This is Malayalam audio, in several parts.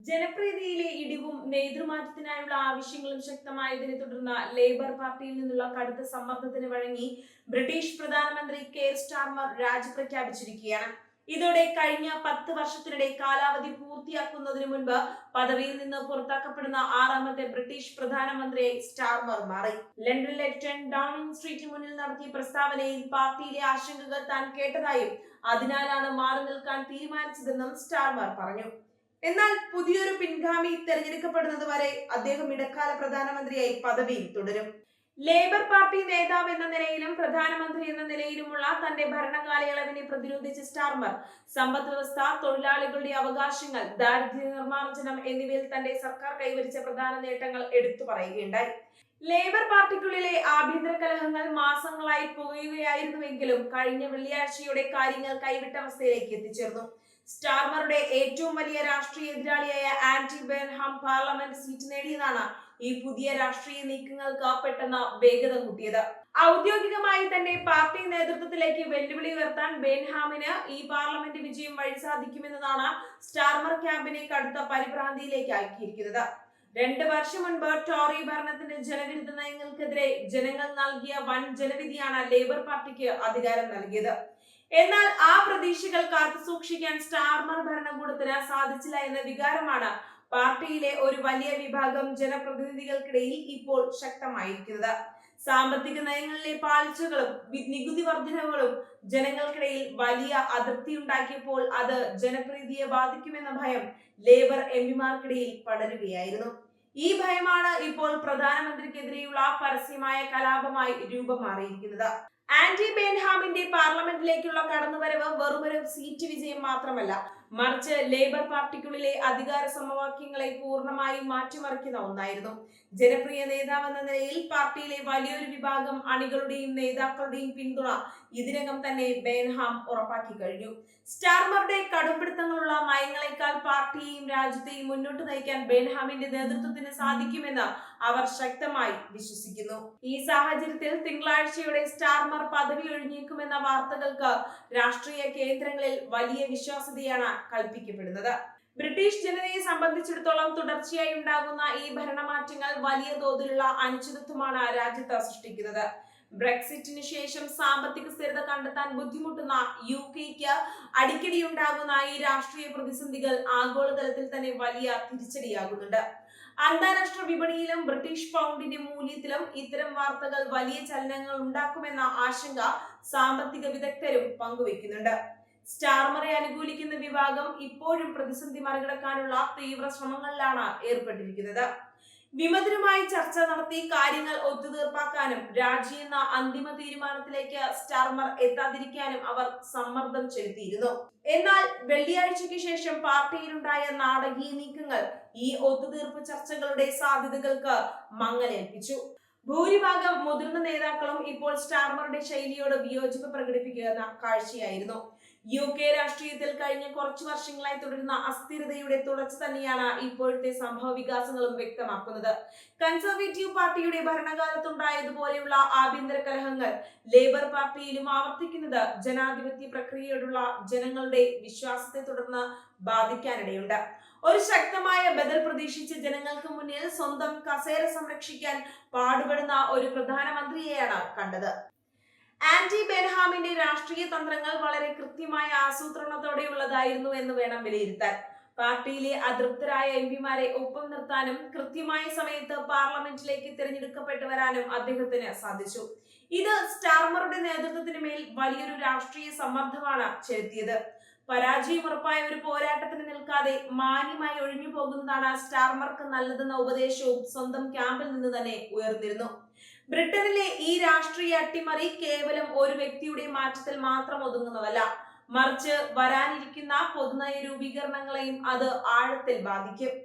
ജനപ്രീതിയിലെ ഇടിവും നേതൃമാറ്റത്തിനായുള്ള ആവശ്യങ്ങളും ശക്തമായതിനെ തുടർന്ന് ലേബർ പാർട്ടിയിൽ നിന്നുള്ള കടുത്ത സമ്മർദ്ദത്തിന് വഴങ്ങി ബ്രിട്ടീഷ് പ്രധാനമന്ത്രി കെയർ സ്റ്റാർമർ രാജി പ്രഖ്യാപിച്ചിരിക്കുകയാണ്. ഇതോടെ കഴിഞ്ഞ 10 വർഷത്തിനിടെ കാലാവധി പൂർത്തിയാക്കുന്നതിന് മുൻപ് പദവിയിൽ നിന്ന് പുറത്താക്കപ്പെടുന്ന 6ാമത്തെ ബ്രിട്ടീഷ് പ്രധാനമന്ത്രിയായി സ്റ്റാർമർ മാറി. ലണ്ടനിലെ 10 ഡൗണിംഗ് സ്ട്രീറ്റിന് മുന്നിൽ നടത്തിയ പ്രസ്താവനയിൽ പാർട്ടിയിലെ ആശങ്കകൾ താൻ കേട്ടതായും അതിനാലാണ് മാറി നിൽക്കാൻ തീരുമാനിച്ചതെന്നും സ്റ്റാർമർ പറഞ്ഞു. എന്നാൽ പുതിയൊരു പിൻഗാമി തെരഞ്ഞെടുക്കപ്പെടുന്നത് വരെ അദ്ദേഹം ഇടക്കാല പ്രധാനമന്ത്രിയായി പദവിയിൽ തുടരും. ലേബർ പാർട്ടി നേതാവ് എന്ന നിലയിലും പ്രധാനമന്ത്രി എന്ന നിലയിലുമുള്ള തന്റെ ഭരണകാലയളവിനെ പ്രതിരോധിച്ച സ്റ്റാർമർ സമ്പദ് വ്യവസ്ഥ, തൊഴിലാളികളുടെ അവകാശങ്ങൾ, ദാരിദ്ര്യ നിർമ്മാർജ്ജനം എന്നിവയിൽ തന്റെ സർക്കാർ കൈവരിച്ച പ്രധാന നേട്ടങ്ങൾ എടുത്തു പറയുകയുണ്ടായി. ലേബർ പാർട്ടിക്കുള്ളിലെ ആഭ്യന്തര കലഹങ്ങൾ മാസങ്ങളായി പുകയുകയായിരുന്നുവെങ്കിലും കഴിഞ്ഞ വെള്ളിയാഴ്ചയോടെ കാര്യങ്ങൾ കൈവിട്ട അവസ്ഥയിലേക്ക് എത്തിച്ചേർന്നു. സ്റ്റാർമറുടെ ഏറ്റവും വലിയ രാഷ്ട്രീയ എതിരാളിയായ ആന്റി ബെൻഹാം പാർലമെന്റ് സീറ്റ് നേടിയതാണ് ഈ പുതിയ രാഷ്ട്രീയ നീക്കങ്ങൾക്ക് പെട്ടെന്ന് വേഗത കൂട്ടിയത്. ഔദ്യോഗികമായി തന്നെ പാർട്ടി നേതൃത്വത്തിലേക്ക് വെല്ലുവിളി ഉയർത്താൻ ബെൻഹാമിന് ഈ പാർലമെന്റ് വിജയം വഴി സാധിക്കുമെന്നതാണ് സ്റ്റാർമർ ക്യാമ്പിനെ കടുത്ത പരിഭ്രാന്തിയിലേക്ക് ആക്കിയിരിക്കുന്നത്. 2 വർഷം മുൻപ് ടോറി ഭരണത്തിന്റെ ജനവിരുദ്ധ നയങ്ങൾക്കെതിരെ ജനങ്ങൾ നൽകിയ വൻ ജനവിധിയാണ് ലേബർ പാർട്ടിക്ക് അധികാരം നൽകിയത്. എന്നാൽ ആ പ്രതീക്ഷകൾ കാത്തു സൂക്ഷിക്കാൻ സ്റ്റാർമർ ഭരണകൂടത്തിന് സാധിച്ചില്ല എന്ന വികാരമാണ് പാർട്ടിയിലെ ഒരു വലിയ വിഭാഗം ജനപ്രതിനിധികൾക്കിടയിൽ ഇപ്പോൾ ശക്തമായിരിക്കുന്നത്. സാമ്പത്തിക നയങ്ങളിലെ പാളിച്ചകളും നികുതി വർധനവുകളും ജനങ്ങൾക്കിടയിൽ വലിയ അതൃപ്തിയുണ്ടാക്കിയപ്പോൾ അത് ജനപ്രീതിയെ ബാധിക്കുമെന്ന ഭയം ലേബർ എംപിമാർക്കിടയിൽ പടരുകയായിരുന്നു. ഈ ഭയമാണ് ഇപ്പോൾ പ്രധാനമന്ത്രിക്കെതിരെയുള്ള പരസ്യമായ കലാപമായി രൂപം മാറിയിരിക്കുന്നത്. ആന്റി ബെൻഹാമിന്റെ പാർലമെന്റിലേക്കുള്ള കടന്നുവരവ് വെറുമൊരു സീറ്റ് വിജയം മാത്രമല്ല, മറിച്ച് ലേബർ പാർട്ടിക്കുള്ളിലെ അധികാര സമവാക്യങ്ങളെ പൂർണ്ണമായും മാറ്റിമറിക്കുന്ന ഒന്നായിരുന്നു. ജനപ്രിയ നേതാവെന്ന നിലയിൽ പാർട്ടിയിലെ വലിയൊരു വിഭാഗം അണികളുടെയും നേതാക്കളുടെയും പിന്തുണ ഇതിനകം തന്നെ ബെൻഹാം ഉറപ്പാക്കി കഴിഞ്ഞു. സ്റ്റാർമറുടെ കടുംപിടുത്തങ്ങളുള്ള നയങ്ങളെക്കാൾ പാർട്ടിയെയും രാജ്യത്തെയും മുന്നോട്ട് നയിക്കാൻ ബെൻഹാമിന്റെ നേതൃത്വത്തിന് സാധിക്കുമെന്ന് അവർ ശക്തമായി വിശ്വസിക്കുന്നു. ഈ സാഹചര്യത്തിൽ തിങ്കളാഴ്ചയോടെ സ്റ്റാർമർ പദവി ഒഴിഞ്ഞേക്കുമെന്ന വാർത്തകൾക്ക് രാഷ്ട്രീയ കേന്ദ്രങ്ങളിൽ വലിയ വിശ്വാസ്യതയാണ് കൽപ്പിക്കപ്പെടുന്നത്. ബ്രിട്ടീഷ് ജനതയെ സംബന്ധിച്ചിടത്തോളം തുടർച്ചയായി ഉണ്ടാകുന്ന ഈ ഭരണമാറ്റങ്ങൾ വലിയ തോതിലുള്ള അനിശ്ചിതത്വമാണ് രാജ്യത്ത് സൃഷ്ടിക്കുന്നത്. ബ്രെക്സിറ്റിന് ശേഷം സാമ്പത്തിക സ്ഥിരത കണ്ടെത്താൻ ബുദ്ധിമുട്ടുന്ന UK-ക്ക് അടിക്കടി ഉണ്ടാകുന്ന ഈ രാഷ്ട്രീയ പ്രതിസന്ധികൾ ആഗോളതലത്തിൽ തന്നെ വലിയ തിരിച്ചടിയാകുന്നുണ്ട്. അന്താരാഷ്ട്ര വിപണിയിലും ബ്രിട്ടീഷ് പൗണ്ടിന്റെ മൂല്യത്തിലും ഇത്തരം വാർത്തകൾ വലിയ ചലനങ്ങൾ ഉണ്ടാക്കുമെന്ന ആശങ്ക സാമ്പത്തിക വിദഗ്ധരും പങ്കുവെക്കുന്നുണ്ട്. സ്റ്റാർമറെ അനുകൂലിക്കുന്ന വിഭാഗം ഇപ്പോഴും പ്രതിസന്ധി മറികടക്കാനുള്ള തീവ്ര ശ്രമങ്ങളിലാണ് ഏർപ്പെട്ടിരിക്കുന്നത്. വിമതരുമായി ചർച്ച നടത്തി കാര്യങ്ങൾ ഒത്തുതീർപ്പാക്കാനും രാജിയെന്ന അന്തിമ തീരുമാനത്തിലേക്ക് സ്റ്റാർമർ എത്താതിരിക്കാനും അവർ സമ്മർദ്ദം ചെലുത്തിയിരുന്നു. എന്നാൽ വെള്ളിയാഴ്ചയ്ക്ക് ശേഷം പാർട്ടിയിലുണ്ടായ നാടകീയ നീക്കങ്ങൾ ഈ ഒത്തുതീർപ്പ് ചർച്ചകളുടെ സാധ്യതകൾക്ക് മങ്ങലേൽപ്പിച്ചു. ഭൂരിഭാഗം മുതിർന്ന നേതാക്കളും ഇപ്പോൾ സ്റ്റാർമറുടെ ശൈലിയോട് വിയോജിപ്പ് പ്രകടിപ്പിക്കുന്ന കാഴ്ചയായിരുന്നു. UK രാഷ്ട്രീയത്തിൽ കഴിഞ്ഞ കുറച്ചു വർഷങ്ങളായി തുടരുന്ന അസ്ഥിരതയുടെ തുടർച്ച തന്നെയാണ് ഇപ്പോഴത്തെ സംഭവ വികാസങ്ങളും വ്യക്തമാക്കുന്നത്. കൺസർവേറ്റീവ് പാർട്ടിയുടെ ഭരണകാലത്തുണ്ടായതുപോലെയുള്ള ആഭ്യന്തര കലഹങ്ങൾ ലേബർ പാർട്ടിയിലും ആവർത്തിക്കുന്നത് ജനാധിപത്യ പ്രക്രിയയോടുള്ള ജനങ്ങളുടെ വിശ്വാസത്തെ തുടർന്ന് ബാധിക്കാനിടയുണ്ട്. ഒരു ശക്തമായ ബദൽ പ്രതീക്ഷിച്ച് ജനങ്ങൾക്ക് മുന്നിൽ സ്വന്തം കസേര സംരക്ഷിക്കാൻ പാടുപെടുന്ന ഒരു പ്രധാനമന്ത്രിയെയാണ് കണ്ടത്. ആന്റി ബെൻഹാമിന്റെ രാഷ്ട്രീയ തന്ത്രങ്ങൾ വളരെ കൃത്യമായ ആസൂത്രണത്തോടെയുള്ളതായിരുന്നു എന്ന് വേണം വിലയിരുത്താൻ. പാർട്ടിയിലെ അതൃപ്തരായ എംപിമാരെ ഒപ്പം നിർത്താനും കൃത്യമായ സമയത്ത് പാർലമെന്റിലേക്ക് തിരഞ്ഞെടുക്കപ്പെട്ടു വരാനും അദ്ദേഹത്തിന് സാധിച്ചു. ഇത് സ്റ്റാർമറുടെ നേതൃത്വത്തിന് മേൽ വലിയൊരു രാഷ്ട്രീയ സമ്മർദ്ദമാണ് ചെലുത്തിയത്. പരാജയം ഉറപ്പായ ഒരു പോരാട്ടത്തിന് നിൽക്കാതെ മാന്യമായി ഒഴിഞ്ഞു പോകുന്നതാണ് സ്റ്റാർമർക്ക് നല്ലതെന്ന ഉപദേശവും സ്വന്തം ക്യാമ്പിൽ നിന്ന് തന്നെ ഉയർന്നിരുന്നു. ബ്രിട്ടനിലെ ഈ രാഷ്ട്രീയ അട്ടിമറി കേവലം ഒരു വ്യക്തിയുടെ മാറ്റത്തിൽ മാത്രം ഒതുങ്ങുന്നതല്ല, മറിച്ച് വരാനിരിക്കുന്ന പൊതുനയ രൂപീകരണങ്ങളെയും അത് ആഴത്തിൽ ബാധിക്കും.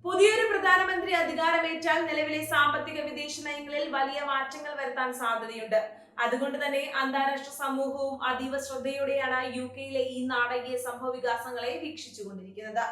പുതിയൊരു പ്രധാനമന്ത്രി അധികാരമേറ്റാൽ നിലവിലെ സാമ്പത്തിക വിദേശ നയങ്ങളിൽ വലിയ മാറ്റങ്ങൾ വരുത്താൻ സാധ്യതയുണ്ട്. അതുകൊണ്ട് തന്നെ അന്താരാഷ്ട്ര സമൂഹവും അതീവ ശ്രദ്ധയോടെയാണ് UK-യിലെ ഈ നാടകീയ സംഭവ വികാസങ്ങളെ വീക്ഷിച്ചുകൊണ്ടിരിക്കുന്നത്.